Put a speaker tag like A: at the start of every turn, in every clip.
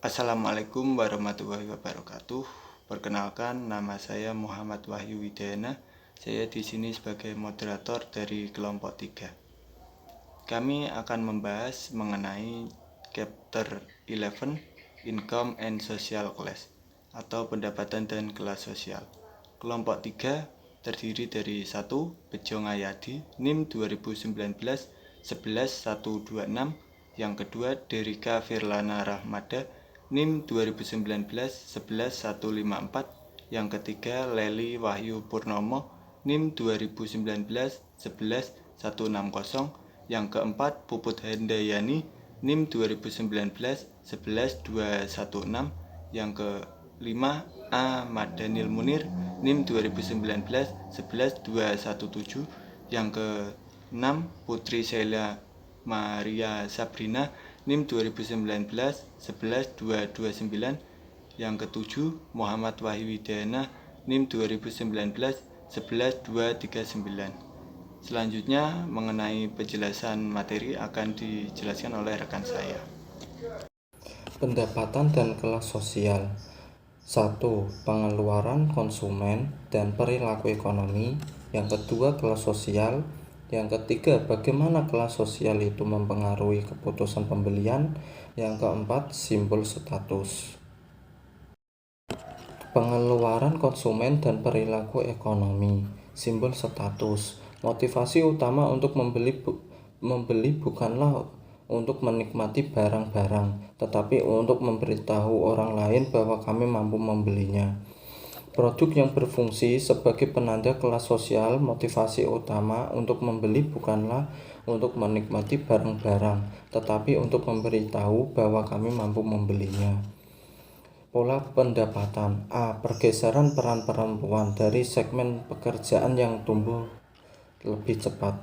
A: Assalamualaikum warahmatullahi wabarakatuh. Perkenalkan, nama saya Muhammad Wahyu Widayana. Saya di sini sebagai moderator dari kelompok 3. Kami akan membahas mengenai Chapter 11 Income and Social Class atau pendapatan dan kelas sosial. Kelompok 3 terdiri dari 1. Bejo Ngayadi, NIM 2019 11126. Yang kedua, Derika Firlana Rahmada, NIM 2019 11154. Yang ketiga, Leli Wahyu Purnomo, NIM 2019 11160. Yang keempat, Puput Handayani, NIM 2019 11216. Yang kelima, A. Madanil Munir, NIM 2019 11217. Yang keenam, Putri Sheila Maria Sabrina, NIM 2019 11229. Yang ketujuh, Muhammad Wahyu Widayana, NIM 2019 11239. Selanjutnya mengenai penjelasan materi akan dijelaskan oleh rekan saya.
B: Pendapatan dan kelas sosial. 1. Pengeluaran konsumen dan perilaku ekonomi. Yang kedua, kelas sosial. Yang ketiga, bagaimana kelas sosial itu mempengaruhi keputusan pembelian. Yang keempat, simbol status. Pengeluaran konsumen dan perilaku ekonomi. Simbol status. Motivasi utama untuk membeli bukanlah untuk menikmati barang-barang, tetapi untuk memberitahu orang lain bahwa kami mampu membelinya. Produk yang berfungsi sebagai penanda kelas sosial. Motivasi utama untuk membeli bukanlah untuk menikmati barang-barang, tetapi untuk memberitahu bahwa kami mampu membelinya. Pola pendapatan. A. Pergeseran peran perempuan dari segmen pekerjaan yang tumbuh lebih cepat.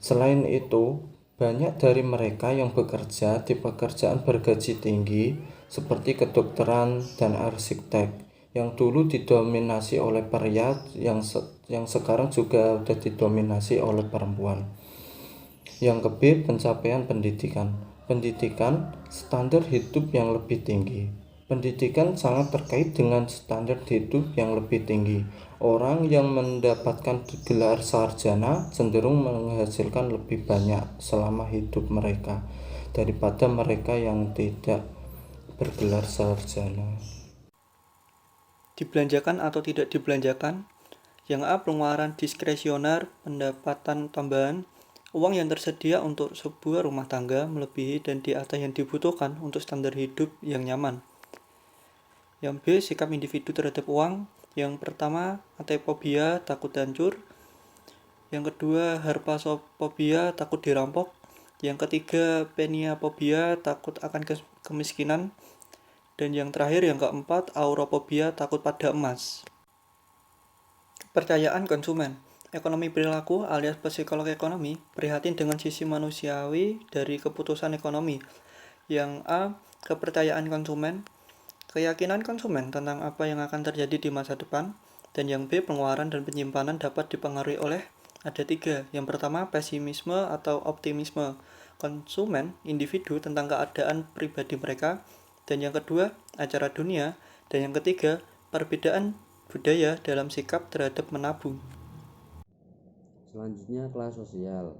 B: Selain itu, banyak dari mereka yang bekerja di pekerjaan bergaji tinggi seperti kedokteran dan arsitek yang dulu didominasi oleh pria yang sekarang juga sudah didominasi oleh perempuan. Yang ke-B, pencapaian pendidikan. Pendidikan, standar hidup yang lebih tinggi. Pendidikan sangat terkait dengan standar hidup yang lebih tinggi. Orang yang mendapatkan gelar sarjana cenderung menghasilkan lebih banyak selama hidup mereka daripada mereka yang tidak bergelar sarjana.
C: Dibelanjakan atau tidak dibelanjakan. Yang A. Pengeluaran diskresioner, pendapatan tambahan, uang yang tersedia untuk sebuah rumah tangga melebihi dan di atas yang dibutuhkan untuk standar hidup yang nyaman. Yang B. Sikap individu terhadap uang. Yang pertama, atefobia, takut hancur. Yang kedua, harpasophobia, takut dirampok. Yang ketiga, peniafobia, takut akan kemiskinan. Dan yang terakhir, yang keempat, aurofobia, takut pada emas. Kepercayaan konsumen. Ekonomi perilaku alias psikolog ekonomi prihatin dengan sisi manusiawi dari keputusan ekonomi. Yang A. Kepercayaan konsumen, keyakinan konsumen tentang apa yang akan terjadi di masa depan. Dan yang B. Pengeluaran dan penyimpanan dapat dipengaruhi oleh ada 3. Yang pertama, pesimisme atau optimisme konsumen individu tentang keadaan pribadi mereka. Dan yang kedua, acara dunia. Dan yang ketiga, perbedaan budaya dalam sikap terhadap menabung.
D: Selanjutnya, kelas sosial.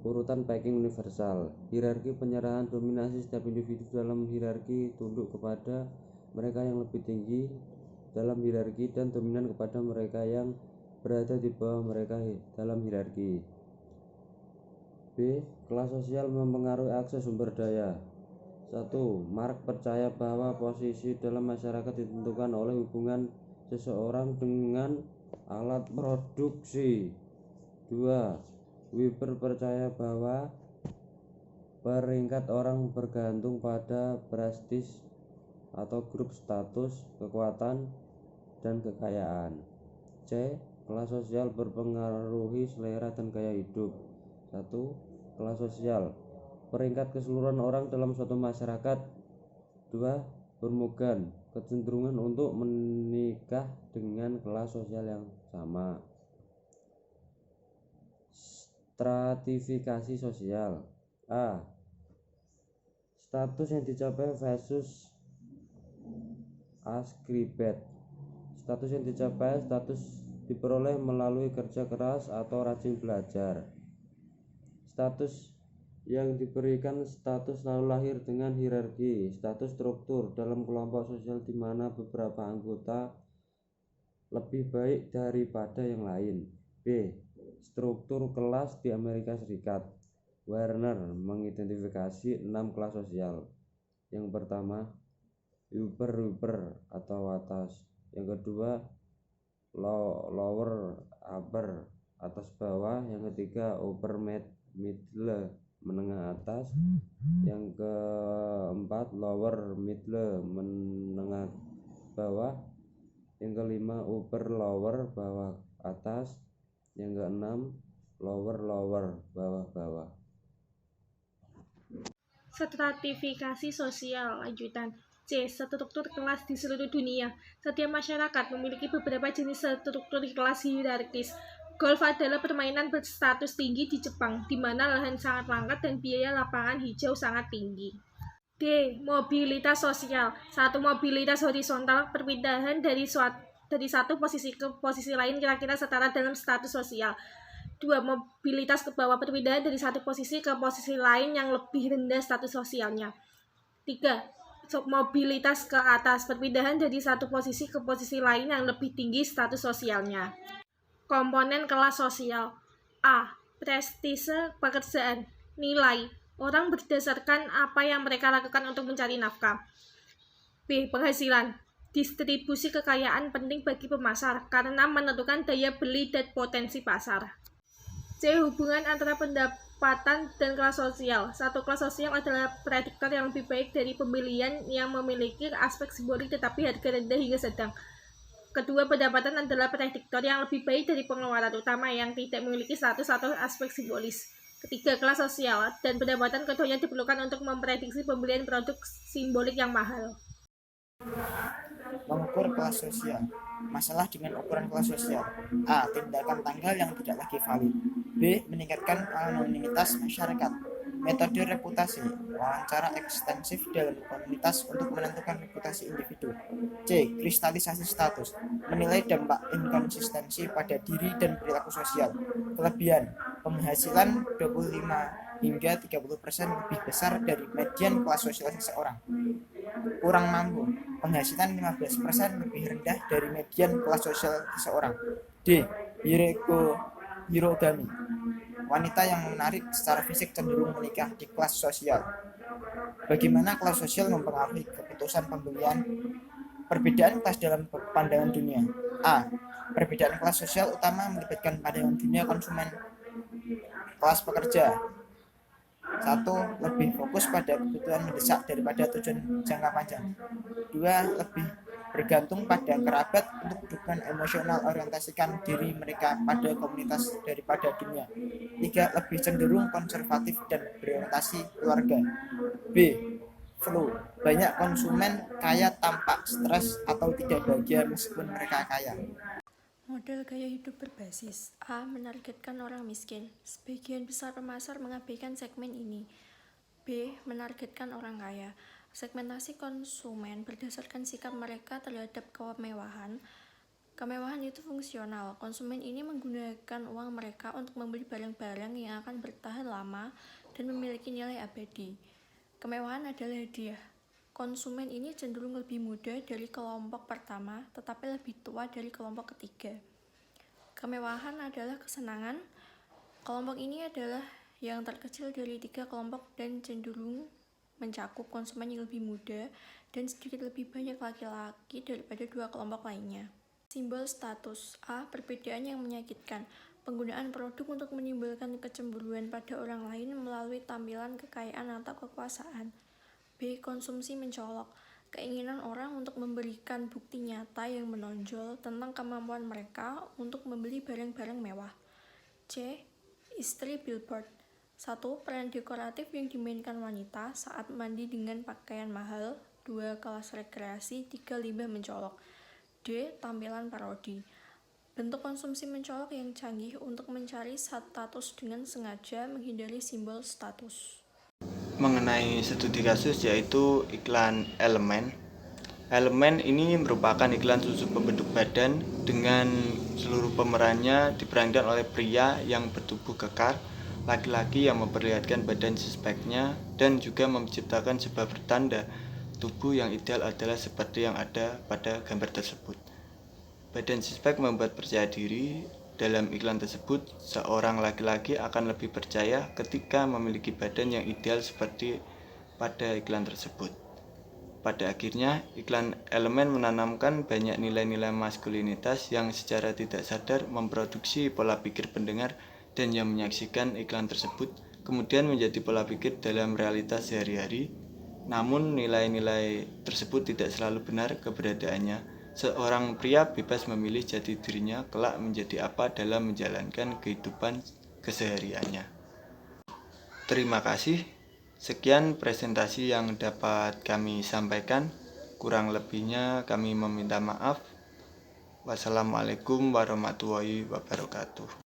D: Urutan packing universal. Hierarki penyerahan dominasi setiap individu dalam hierarki tunduk kepada mereka yang lebih tinggi dalam hierarki dan dominan kepada mereka yang berada di bawah mereka dalam hierarki. B. Kelas sosial mempengaruhi akses sumber daya. 1. Mark percaya bahwa posisi dalam masyarakat ditentukan oleh hubungan seseorang dengan alat produksi. 2. Weber percaya bahwa peringkat orang bergantung pada prestis atau grup status, kekuatan, dan kekayaan. C. Kelas sosial berpengaruhi selera dan gaya hidup. 1. Kelas sosial, peringkat keseluruhan orang dalam suatu masyarakat. 2. Bermogan, kecenderungan untuk menikah dengan kelas sosial yang sama. Stratifikasi sosial. A. Status yang dicapai versus ascribed. Status yang dicapai status diperoleh melalui kerja keras atau rajin belajar. Status yang diberikan status selalu lahir dengan hierarki, status struktur dalam kelompok sosial di mana beberapa anggota lebih baik daripada yang lain. B. Struktur kelas di Amerika Serikat. Werner mengidentifikasi 6 kelas sosial. Yang pertama, upper atau atas. Yang kedua, lower upper, atas bawah. Yang ketiga, upper middle, menengah atas. Yang keempat, lower middle, menengah bawah. Yang kelima, upper lower, bawah atas. Yang keenam, lower bawah.
E: Stratifikasi sosial lanjutan. C. Struktur kelas di seluruh dunia. Setiap masyarakat memiliki beberapa jenis struktur kelas hierarkis. Golf adalah permainan berstatus tinggi di Jepang, di mana lahan sangat langka dan biaya lapangan hijau sangat tinggi. D. Mobilitas sosial. 1. Mobilitas horizontal, perpindahan dari satu posisi ke posisi lain kira-kira setara dalam status sosial. 2. Mobilitas ke bawah, perpindahan dari satu posisi ke posisi lain yang lebih rendah status sosialnya. 3. Mobilitas ke atas, perpindahan dari satu posisi ke posisi lain yang lebih tinggi status sosialnya. Komponen kelas sosial. A. Prestise pekerjaan. Nilai orang berdasarkan apa yang mereka lakukan untuk mencari nafkah. B. Penghasilan. Distribusi kekayaan penting bagi pemasar karena menentukan daya beli dan potensi pasar. C. Hubungan antara pendapatan dan kelas sosial. 1. Kelas sosial adalah prediktor yang lebih baik dari pembelian yang memiliki aspek simbolik tetapi harga rendah hingga sedang. Kedua, pendapatan adalah prediktor yang lebih baik dari pengeluaran utama yang tidak memiliki status atau aspek simbolis. Ketiga, kelas sosial dan pendapatan keduanya diperlukan untuk memprediksi pembelian produk simbolik yang mahal.
F: Mengukur kelas sosial. Masalah dengan ukuran kelas sosial. A. Tindakan tanggal yang tidak lagi valid. B. Meningkatkan anonimitas masyarakat. Metode reputasi. Wawancara ekstensif dalam komunitas untuk menentukan reputasi individu. C. Kristalisasi status. Menilai dampak inkonsistensi pada diri dan perilaku sosial. Kelebihan. Penghasilan 25 hingga 30% lebih besar dari median kelas sosial seseorang. Kurang mampu, penghasilan 15% lebih rendah dari median kelas sosial seseorang. D. Hierogami. Wanita yang menarik secara fisik cenderung menikah di kelas sosial. Bagaimana kelas sosial mempengaruhi keputusan pembelian? Perbedaan kelas dalam pandangan dunia. A. Perbedaan kelas sosial utama melibatkan pandangan dunia konsumen. Kelas pekerja. 1. Lebih fokus pada kebutuhan mendesak daripada tujuan jangka panjang. 2. Lebih bergantung pada kerabat untuk dukungan emosional, orientasikan diri mereka pada komunitas daripada dunia. 3. Lebih cenderung konservatif dan berorientasi keluarga. B. Flu. Banyak konsumen kaya tampak stres atau tidak bahagia meskipun mereka kaya.
G: Model gaya hidup berbasis. A. Menargetkan orang miskin. Sebagian besar pemasar mengabaikan segmen ini. B. Menargetkan orang kaya. Segmentasi konsumen berdasarkan sikap mereka terhadap kemewahan. Kemewahan itu fungsional. Konsumen ini menggunakan uang mereka untuk membeli barang-barang yang akan bertahan lama dan memiliki nilai abadi. Kemewahan adalah hadiah. Konsumen ini cenderung lebih muda dari kelompok pertama, tetapi lebih tua dari kelompok ketiga. Kemewahan adalah kesenangan. Kelompok ini adalah yang terkecil dari 3 kelompok dan cenderung mencakup konsumen yang lebih muda dan sedikit lebih banyak laki-laki daripada 2 kelompok lainnya. Simbol status. A. Perbedaan yang menyakitkan. Penggunaan produk untuk menimbulkan kecemburuan pada orang lain melalui tampilan kekayaan atau kekuasaan. B. Konsumsi mencolok. Keinginan orang untuk memberikan bukti nyata yang menonjol tentang kemampuan mereka untuk membeli barang-barang mewah. C. Istri billboard. 1. Peran dekoratif yang dimainkan wanita saat mandi dengan pakaian mahal. 2. Kelas rekreasi. 3. Limbah mencolok. D. Tampilan parodi. Bentuk konsumsi mencolok yang canggih untuk mencari status dengan sengaja menghindari simbol status.
A: mengenai studi kasus, yaitu iklan Elemen. Elemen ini merupakan iklan susu pembentuk badan dengan seluruh pemerannya diperankan oleh pria yang bertubuh kekar, laki-laki yang memperlihatkan badan suspeknya, dan juga menciptakan sebuah pertanda tubuh yang ideal adalah seperti yang ada pada gambar tersebut. Badan suspek membuat percaya diri. Dalam iklan tersebut, seorang laki-laki akan lebih percaya ketika memiliki badan yang ideal seperti pada iklan tersebut. Pada akhirnya, iklan Elemen menanamkan banyak nilai-nilai maskulinitas yang secara tidak sadar memproduksi pola pikir pendengar dan yang menyaksikan iklan tersebut kemudian menjadi pola pikir dalam realitas sehari-hari. Namun nilai-nilai tersebut tidak selalu benar keberadaannya. Seorang pria bebas memilih jati dirinya kelak menjadi apa dalam menjalankan kehidupan kesehariannya. Terima kasih. Sekian presentasi yang dapat kami sampaikan. Kurang lebihnya kami meminta maaf. Wassalamualaikum warahmatullahi wabarakatuh.